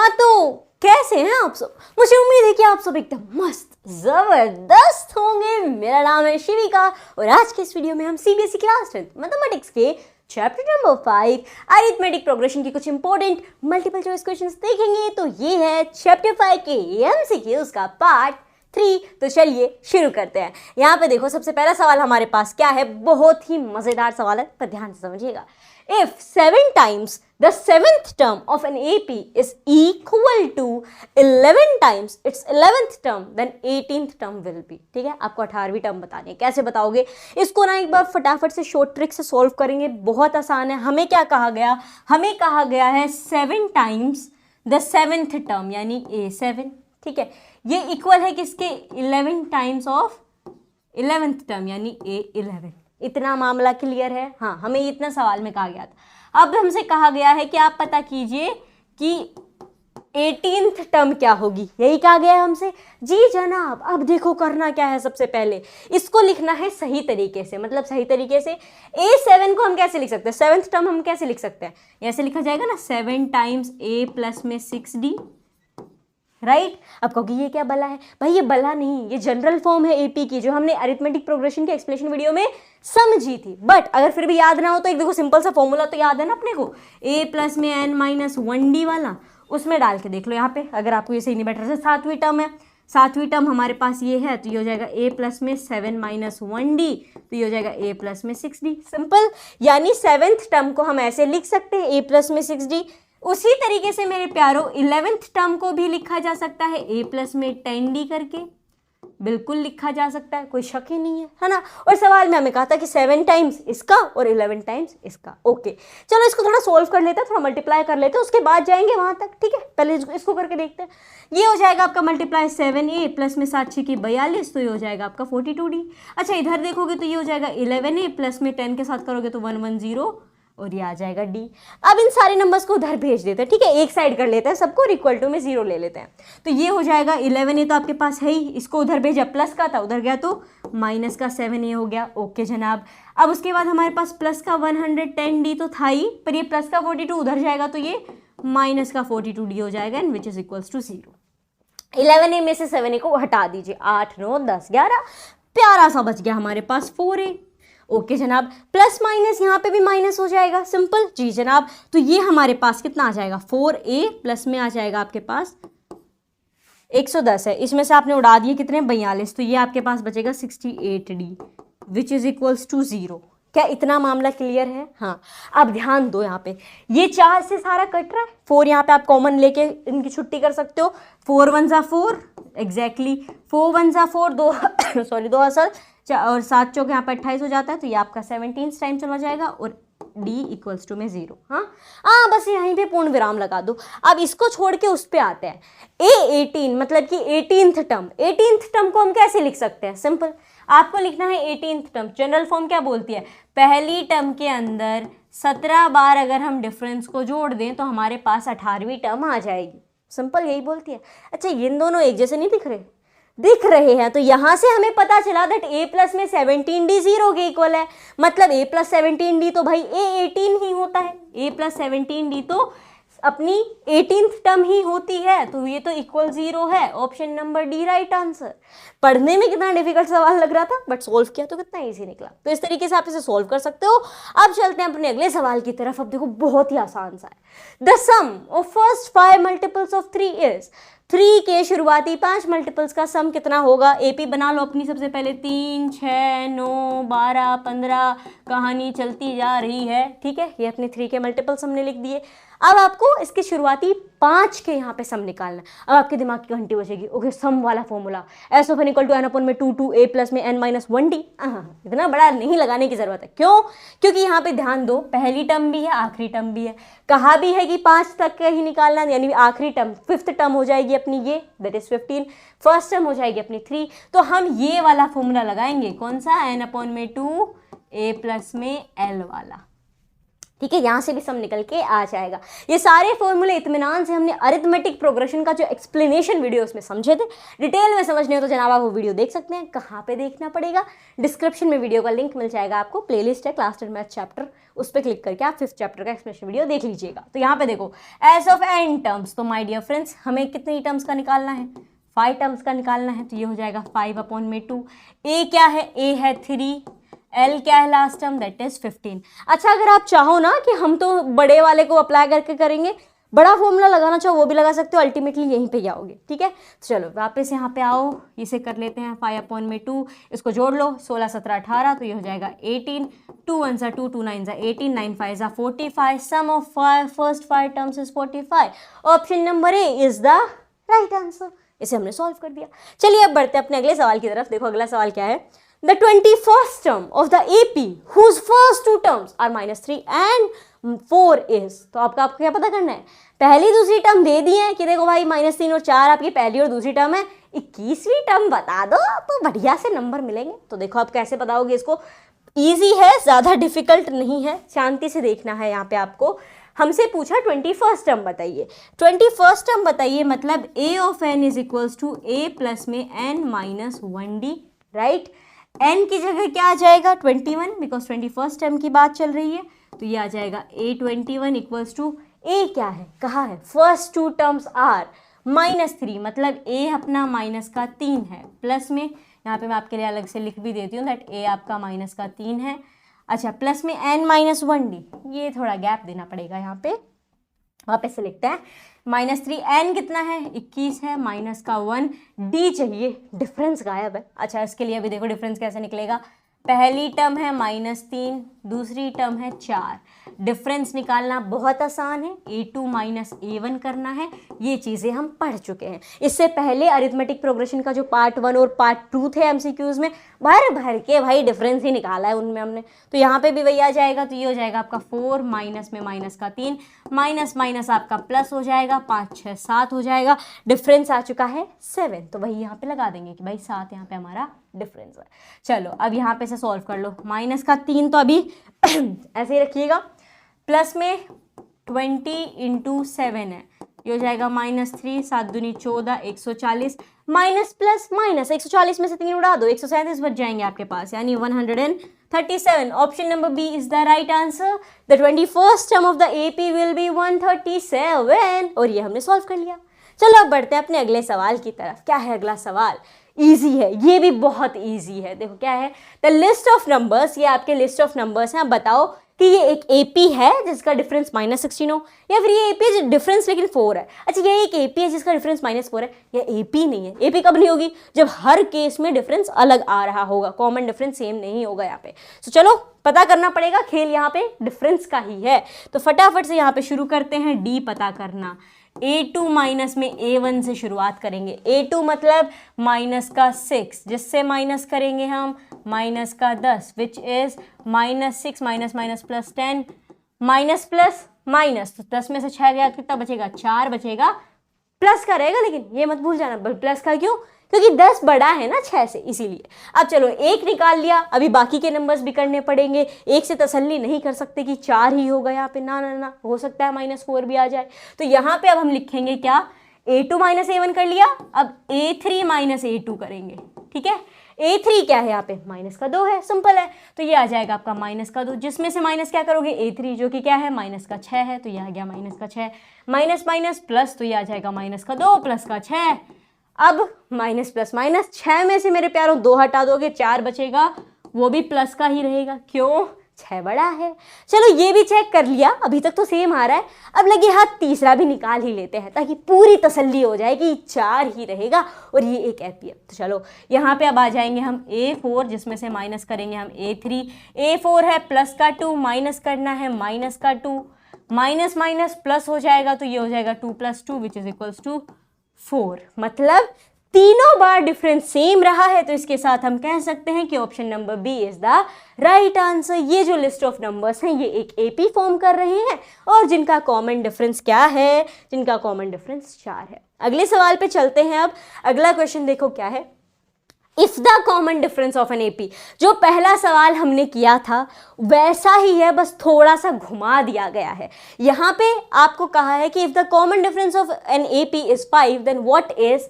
हाँ तो कैसे हैं आप सब? मुझे उम्मीद है कि आप सब एकदम मस्त जबरदस्त होंगे। मेरा नाम है शिविका और आज के इस वीडियो में हम सीबीएसई क्लास 10 मैथमेटिक्स के चैप्टर नंबर 5 अरिथमेटिक प्रोग्रेशन की कुछ इंपॉर्टेंट मल्टीपल चॉइस क्वेश्चंस देखेंगे। तो ये है चैप्टर 5 के एमसीक्यूज का पार्ट 3। तो चलिए शुरू करते हैं। यहाँ पे देखो, सबसे पहला सवाल हमारे पास क्या है, बहुत ही मजेदार सवाल है, पर ध्यान से समझिएगा। If 7 times the 7th term of an AP is equal to 11 times its 11th term, then 18th term will be। ठीक है, आपको 18वीं टर्म बतानी है। कैसे बताओगे इसको ना, एक बार फटाफट से शॉर्ट ट्रिक से सॉल्व करेंगे, बहुत आसान है। हमें क्या कहा गया, हमें कहा गया है 7 times the 7th term यानी A7। ठीक है, ये इक्वल है किसके, 11 टाइम्स ऑफ 11th टर्म यानी A11। इतना मामला क्लियर है? हाँ, हमें इतना सवाल में कहा गया था। अब हमसे कहा गया है कि आप पता कीजिए कि 18th टर्म क्या होगी, यही कहा गया है हमसे। जी जनाब, अब देखो करना क्या है, सबसे पहले इसको लिखना है सही तरीके से। मतलब सही तरीके से A7 को हम कैसे लिख सकते हैं, 7th टर्म हम कैसे लिख सकते हैं, ऐसे लिखा जाएगा ना, 7 टाइम्स A प्लस में 6D, राइट। अब कहोगे ये क्या बला है भाई? ये बला नहीं, ये जनरल फॉर्म है एपी की, जो हमने अरिथमेटिक प्रोग्रेशन के एक्सप्लेनेशन वीडियो में समझी थी। बट अगर फिर भी याद ना हो तो एक देखो सिंपल सा फॉर्मूला तो याद है ना अपने को, a प्लस में n माइनस 1d वाला, उसमें डाल के देख लो यहाँ पे, अगर आपको ये सही नहीं बैठ रहा। 7वीं टर्म है, 7वीं टर्म हमारे पास ये है, तो ये हो जाएगा a प्लस में 7 माइनस 1d, तो ये हो जाएगा a प्लस में 6d। सिंपल, यानी 7th टर्म को हम ऐसे लिख सकते हैं a प्लस में 6d। उसी तरीके से मेरे प्यारो 11th टर्म को भी लिखा जा सकता है a प्लस में 10d करके, बिल्कुल लिखा जा सकता है, कोई शक ही नहीं है ना। और सवाल में हमें कहा था कि 7 टाइम्स इसका और 11 टाइम्स इसका। ओके, चलो इसको थोड़ा सोल्व कर लेते हैं, थोड़ा मल्टीप्लाई कर लेते हैं, उसके बाद जाएंगे वहां तक। ठीक है, पहले इसको करके देखते हैं। ये हो जाएगा आपका मल्टीप्लाई 7a प्लस में 7 6 की 42, तो ये हो जाएगा आपका 42d। अच्छा, इधर देखोगे तो ये हो जाएगा 11a प्लस में 10 के साथ करोगे तो 110 और ये आ जाएगा d। अब इन सारे नंबर्स को उधर भेज देते हैं। ठीक है, एक साइड कर लेते हैं सबको और इक्वल टू में 0 ले लेते हैं। तो ये हो जाएगा 11a तो आपके पास है ही, इसको उधर भेजा, प्लस का था उधर गया तो माइनस का 7a हो गया। ओके जनाब, अब उसके बाद हमारे पास प्लस का 110d तो था ही, पर ये प्लस का 42 उधर जाएगा तो ये माइनस का 42d हो जाएगा, and which is equals to 0। 11a में से 7a को हटा दीजिए, 8 9 10 11, प्यारा सा बच गया हमारे पास 4a। ओके जनाब, प्लस माइनस यहाँ पे भी माइनस हो जाएगा, सिंपल। जी जनाब, तो ये हमारे पास कितना आ जाएगा, 4a प्लस में आ जाएगा आपके पास 110 है, इसमें से आपने उड़ा दिए कितने, 42, तो ये आपके पास बचेगा 68d which is equals to 0। क्या इतना मामला क्लियर है? हाँ, अब ध्यान दो, यहाँ पे ये 4 से सारा कट रहा है, 4 यहाँ पे आप कॉमन लेके इनकी छुट्टी कर सकते हो। 4 1 जा 4, एग्जैक्टली 4 1 जा 4, 2 सॉरी 2 असल और 7 चौक यहाँ पर 28 हो जाता है, तो ये आपका 17 टाइम चला जाएगा और d इक्वल्स टू में 0। हाँ बस यहीं पे पूर्ण विराम लगा दो। अब इसको छोड़ के उस पे आते हैं, A18 मतलब कि 18th टर्म। 18th टर्म को हम कैसे लिख सकते हैं? सिंपल, आपको लिखना है 18th टर्म। जनरल फॉर्म क्या बोलती है, पहली टर्म के अंदर 17 बार अगर हम डिफरेंस को जोड़ दें तो हमारे पास 18वीं टर्म आ जाएगी। सिंपल यही बोलती है। अच्छा, ये दोनों एक जैसे नहीं दिख रहे? दिख रहे हैं, तो यहां से हमें पता चला दैट a प्लस में 17d 0 के इक्वल है। मतलब a प्लस 17d तो भाई A18 ही होता है, a प्लस 17d तो अपनी 18th टर्म ही होती है, तो ये तो इक्वल 0 है। Option number D right answer. पढ़ने में कितना डिफिकल्ट सवाल लग रहा था, बट सोल्व किया तो कितना इजी निकला। तो इस तरीके से आप इसे सोल्व कर सकते हो। अब चलते हैं अपने अगले सवाल की तरफ। अब देखो बहुत ही आसान सा है। The sum of first 5 multiples of 3 is, 3 के शुरुआती 5 मल्टीपल्स का सम कितना होगा? एपी बना लो अपनी सबसे पहले। 3 6 9 12 15, कहानी चलती जा रही है। ठीक है, ये अपने 3 के मल्टीपल्स हमने लिख दिए। अब आपको इसके शुरुआती 5 के यहाँ पे सम निकालना है। अब आपके दिमाग की घंटी बजेगी, ओके सम वाला formula, S of N equal to N upon में 2 2 a प्लस में n माइनस 1d। इतना बड़ा नहीं लगाने की जरूरत है। क्यों? क्योंकि यहाँ पे ध्यान दो, पहली टर्म भी है आखिरी टर्म भी है। कहा भी है कि 5 तक का ही निकालना, यानी आखिरी टर्म 5th टर्म हो जाएगी अपनी ये, दैट इज 15, फर्स्ट टर्म हो जाएगी अपनी 3। तो हम ये वाला फॉर्मूला लगाएंगे, कौन सा, n अपॉन में 2 a प्लस में l वाला। ठीक है, यहाँ से भी सम निकल के आ जाएगा। ये सारे फॉर्मूले इत्मीनान से हमने अरिथमेटिक प्रोग्रेशन का जो एक्सप्लेनेशन वीडियो उसमें समझे थे। डिटेल में समझने हो तो जनाब आप वो वीडियो देख सकते हैं। कहाँ पे देखना पड़ेगा? डिस्क्रिप्शन में वीडियो का लिंक मिल जाएगा आपको, प्लेलिस्ट है क्लास 10 मैथ चैप्टर, उस पर क्लिक करके आप 5th चैप्टर का एक्सप्लेनेशन वीडियो देख लीजिएगा। तो यहाँ पे देखो एस ऑफ एन टर्म्स, तो माय डियर फ्रेंड्स हमें कितनी टर्म्स का निकालना है? 5 टर्म्स का निकालना है। तो ये हो जाएगा 5/2। ए क्या है? ए है 3, एल क्या है लास्ट टर्म? That is 15। अच्छा, अगर आप चाहो ना कि हम तो बड़े वाले को अप्लाई करके करेंगे, बड़ा फॉर्मूला लगाना चाहो वो भी लगा सकते हो, अल्टीमेटली यहीं पे आओगे। ठीक है, चलो वापस यहाँ पे आओ, इसे कर लेते हैं 5/2, इसको जोड़ लो 16, 17, 18, तो ये हो जाएगा 18, 2 1 2, 2 9 18, 9 5 45, sum of first 5 terms is 45। Option number A is the right answer. इसे हमने सॉल्व कर दिया। चलिए अब बढ़ते हैं अपने अगले सवाल की तरफ। देखो अगला सवाल क्या है? The 21st term of the AP whose first 2 terms are -3 and 4 is, तो आपको क्या पता करना है? पहली दूसरी टर्म दे दी है कि देखो भाई -3 और 4 आपकी पहली और दूसरी टर्म है, 21वीं टर्म बता दो तो बढ़िया से नंबर मिलेंगे। तो देखो आप कैसे बताओगे इसको? ईजी है, ज़्यादा डिफिकल्ट नहीं है, शांति से देखना है। यहाँ पे आपको हमसे पूछा 21st टर्म बताइए। 21st टर्म बताइए मतलब a of n is equals to a plus में n minus 1d, right? n की जगह क्या आ जाएगा? 21, बिकॉज 21st टर्म की बात चल रही है। तो ये आ जाएगा a21 इक्वल्स टू a क्या है? कहाँ है? फर्स्ट 2 टर्म्स आर -3, मतलब a अपना -3 है, प्लस में यहाँ पे मैं आपके लिए अलग से लिख भी देती हूँ दैट a आपका -3 है। अच्छा, प्लस में n माइनस 1d, ये थोड़ा गैप देना पड़ेगा यहाँ पे, वापस से लिखते हैं -3, n कितना है? 21 है, माइनस का 1, d चाहिए, डिफरेंस गायब है। अच्छा, इसके लिए अभी देखो डिफरेंस कैसे निकलेगा। पहली टर्म है -3, दूसरी टर्म है 4, डिफरेंस निकालना बहुत आसान है, a2 माइनस a1 करना है। ये चीज़ें हम पढ़ चुके हैं। इससे पहले अरिथमेटिक प्रोग्रेशन का जो पार्ट 1 और पार्ट 2 थे एमसीक्यूज में, भर के भाई डिफरेंस ही निकाला है उनमें हमने। तो यहाँ पे भी वही आ जाएगा। तो ये हो जाएगा आपका 4, माइनस में माइनस का 3, माइनस माइनस आपका प्लस हो जाएगा, 5 6 7 हो जाएगा, डिफरेंस आ चुका है 7। तो वही यहाँ पे लगा देंगे कि भाई 7 यहाँ पे हमारा डिफरेंस है। चलो अब यहाँ पे से सॉल्व कर लो। माइनस का 3 तो अभी ऐसे ही रखिएगा, प्लस में 20 × 7 है, ये हो जाएगा -3, 7 दूनी 14, 140, माइनस प्लस माइनस 140 में से 3 उड़ा दो, 137 बच जाएंगे आपके पास, यानी 137। Option number B is the right answer. The 21st term of the AP will be 137, और ये हमने सॉल्व कर लिया। चलो अब बढ़ते हैं अपने अगले सवाल की तरफ। क्या है अगला सवाल? इजी है, ये भी बहुत इजी है। देखो क्या है? द लिस्ट ऑफ नंबर्स, ये आपके लिस्ट ऑफ नंबर्स हैं। आप बताओ कि ये एक AP है जिसका डिफरेंस -16 हो, या फिर ये AP है डिफरेंस लेकिन 4 है। अच्छा, ये एक AP है जिसका डिफरेंस -4 है, या AP नहीं है। AP कब नहीं होगी? जब हर केस में डिफरेंस अलग आ रहा होगा, कॉमन डिफरेंस सेम नहीं होगा यहाँ पे। तो चलो पता करना पड़ेगा, खेल यहाँ पे डिफरेंस का ही है। तो फटाफट से यहाँ पे शुरू करते हैं D पता करना। a2 माइनस में a1 से शुरुआत करेंगे। a2 मतलब -6, जिससे माइनस करेंगे हम -10, which is -6 minus plus 10, minus plus minus, तो 10 में से 6 गया कितना बचेगा? 4 बचेगा, प्लस का रहेगा, लेकिन ये मत भूल जाना प्लस का। क्यों? क्योंकि 10 बड़ा है ना 6 से, इसीलिए। अब चलो 1 निकाल लिया, अभी बाकी के नंबर्स भी करने पड़ेंगे। 1 से तसल्ली नहीं कर सकते कि 4 ही होगा यहाँ पे, ना ना ना, हो सकता है -4 भी आ जाए। तो यहाँ पे अब हम लिखेंगे क्या? a2 माइनस a1 कर लिया, अब a3 माइनस a2 करेंगे। ठीक है, a3 क्या है यहाँ पे? -2 है, सिंपल है। तो ये आ जाएगा आपका -2, जिसमें से माइनस क्या करोगे? a3, जो कि क्या है? -6 है, तो ये आ गया -6, माइनस माइनस प्लस, तो ये आ जाएगा -2 प्लस का 6। अब माइनस प्लस माइनस, 6 में से मेरे प्यारों 2 हटा दोगे, 4 बचेगा, वो भी प्लस का ही रहेगा। क्यों? 6 बड़ा है। चलो ये भी चेक कर लिया, अभी तक तो सेम आ रहा है। अब लगे हाथ तीसरा भी निकाल ही लेते हैं ताकि पूरी तसल्ली हो जाए कि 4 ही रहेगा और ये एक AP है। तो चलो यहाँ पे अब आ जाएंगे हम a4, जिसमें से माइनस करेंगे हम a3। a4 है प्लस का 2, माइनस करना है माइनस का 2, माइनस माइनस प्लस हो जाएगा, तो ये हो जाएगा 2 + 2 विच इज इक्वल्स टू 4। मतलब तीनों बार डिफरेंस सेम रहा है, तो इसके साथ हम कह सकते हैं कि option number B is the right answer. ये जो लिस्ट ऑफ नंबर्स हैं ये एक AP फॉर्म कर रहे हैं और जिनका कॉमन डिफरेंस क्या है? जिनका कॉमन डिफरेंस 4 है। अगले सवाल पे चलते हैं। अब अगला क्वेश्चन देखो क्या है। If the common difference of an AP, जो पहला सवाल हमने किया था वैसा ही है, बस थोड़ा सा घुमा दिया गया है। यहाँ पे आपको कहा है कि if the common difference of an AP is 5 then what is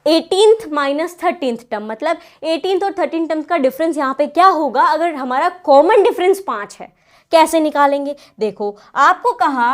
18th minus 13th term, मतलब 18th और 13th टर्म का डिफरेंस यहाँ पे क्या होगा अगर हमारा कॉमन डिफरेंस 5 है। कैसे निकालेंगे? देखो आपको कहा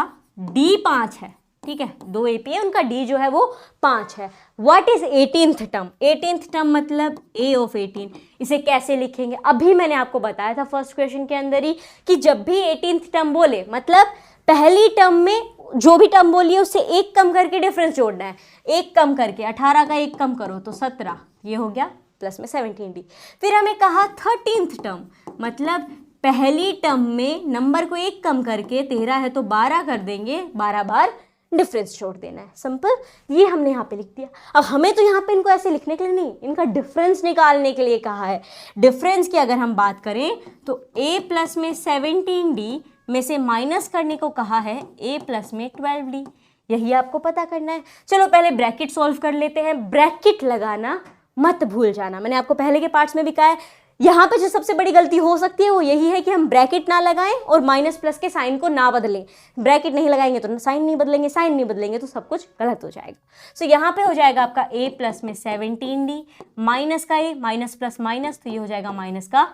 d 5 है, ठीक है, 2 एपी है, उनका d जो है वो 5 है। What is 18th term? 18th term मतलब a ऑफ 18। इसे कैसे लिखेंगे? अभी मैंने आपको बताया था फर्स्ट क्वेश्चन के अंदर ही कि जब भी 18th टर्म बोले मतलब पहली टर्म में जो भी टर्म बोली है उससे एक कम करके डिफरेंस जोड़ना है। एक कम करके 18 का एक कम करो तो 17, ये हो गया, प्लस में 17d। फिर हमें कहा 13th टर्म मतलब पहली टर्म में नंबर को एक कम करके 13 है तो 12 कर देंगे, 12 बार डिफरेंस छोड़ देना है। सिंपल, ये हमने यहाँ पे लिख दिया। अब हमें तो यहाँ पे इनको ऐसे लिखने के लिए नहीं, इनका डिफरेंस निकालने के लिए कहा है। डिफरेंस की अगर हम बात करें तो a प्लस में 17d में से माइनस करने को कहा है a प्लस में 12d, यही आपको पता करना है। चलो पहले ब्रैकेट सॉल्व कर लेते हैं। ब्रैकेट लगाना मत भूल जाना, मैंने आपको पहले के पार्ट्स में भी कहा है। यहाँ पे जो सबसे बड़ी गलती हो सकती है वो यही है कि हम ब्रैकेट ना लगाएं और माइनस प्लस के साइन को ना बदलें। ब्रैकेट नहीं लगाएंगे तो साइन नहीं बदलेंगे, साइन नहीं बदलेंगे तो सब कुछ गलत हो जाएगा। सो यहाँ पे हो जाएगा आपका a प्लस में 17d माइनस का a, माइनस प्लस माइनस, तो ये हो जाएगा माइनस का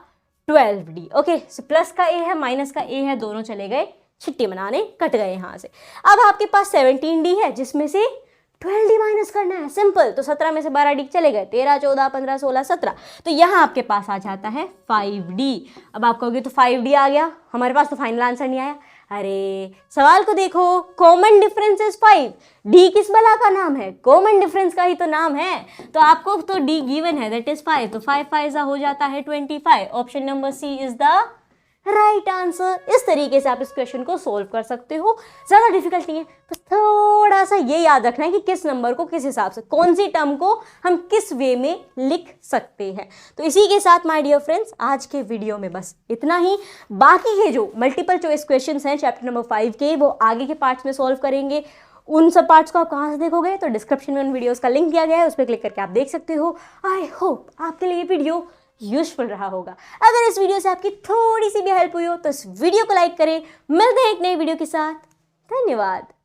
12d। ओके, सो प्लस का a है माइनस का a है, दोनों चले गए छिट्टी बनाने, कट गए यहाँ से। अब आपके पास 17d है जिसमें से 12d माइनस करना है। सिंपल, तो 17 में से 12d चले गए, 13 14 15 16 17, तो यहाँ आपके पास आ जाता है 5d। अब आप कहोगे तो 5d आ गया, हमारे पास तो फाइनल आंसर नहीं आया। अरे सवाल को देखो, कॉमन डिफरेंस इज 5, d किस बला का नाम है? कॉमन डिफरेंस का ही तो नाम है। तो आपको तो d गिवन है, दैट इज 5, तो 5 5 हो जाता है 25। Option number C is the right answer. इस तरीके से आप इस क्वेश्चन को सोल्व कर सकते हो, ज़्यादा डिफिकल्ट नहीं है, बस थोड़ा सा ये याद रखना है कि किस नंबर को किस हिसाब से, कौन सी टर्म को हम किस वे में लिख सकते हैं। तो इसी के साथ माय डियर फ्रेंड्स आज के वीडियो में बस इतना ही। बाकी के जो मल्टीपल चॉइस क्वेश्चंस हैं चैप्टर नंबर 5 के, वो आगे के पार्ट्स में सॉल्व करेंगे। उन सब पार्ट्स को आप कहाँ से देखोगे? तो डिस्क्रिप्शन में उन वीडियोज़ का लिंक दिया गया है, उस पर क्लिक करके आप देख सकते हो। आई होप आपके लिए ये वीडियो यूजफुल रहा होगा। अगर इस वीडियो से आपकी थोड़ी सी भी हेल्प हुई हो तो इस वीडियो को लाइक करें। मिलते हैं एक नई वीडियो के साथ। धन्यवाद।